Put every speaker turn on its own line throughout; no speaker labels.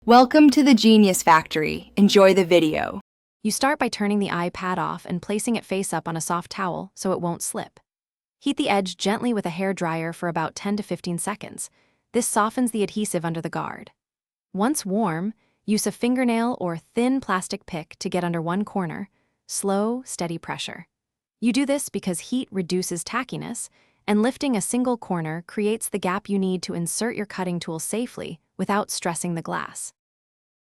Welcome to the Genius Factory. Enjoy the video.
You start by turning the iPad off and placing it face up on a soft towel so it won't slip. Heat the edge gently with a hair dryer for about 10 to 15 seconds. This softens the adhesive under the guard. Once warm, use a fingernail or thin plastic pick to get under one corner. Slow, steady pressure. You do this because heat reduces tackiness, and lifting a single corner creates the gap you need to insert your cutting tool safely without stressing the glass.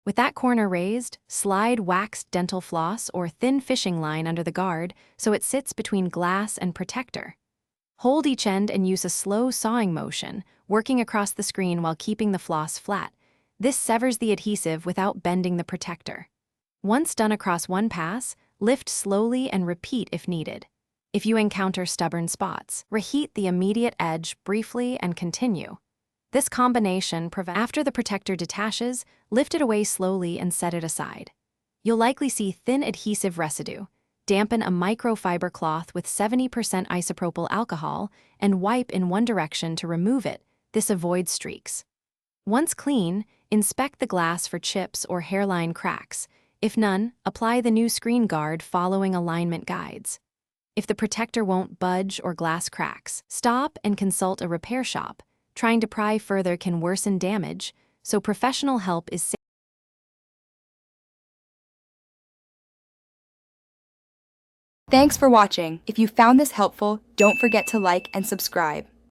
With that corner raised, slide waxed dental floss or thin fishing line under the guard so it sits between glass and protector. Hold each end and use a slow sawing motion, working across the screen while keeping the floss flat. This severs the adhesive without bending the protector. Once done across one pass, lift slowly and repeat if needed. If you encounter stubborn spots, reheat the immediate edge briefly and continue. This combination prevents. After the protector detaches, lift it away slowly and set it aside. You'll likely see thin adhesive residue. Dampen a microfiber cloth with 70% isopropyl alcohol and wipe in one direction to remove it. This avoids streaks. Once clean, inspect the glass for chips or hairline cracks. If none, apply the new screen guard following alignment guides. If the protector won't budge or glass cracks, stop and consult a repair shop. Trying to pry further can worsen damage, so professional help is safe.
Thanks for watching. If you found this helpful, don't forget to like and subscribe.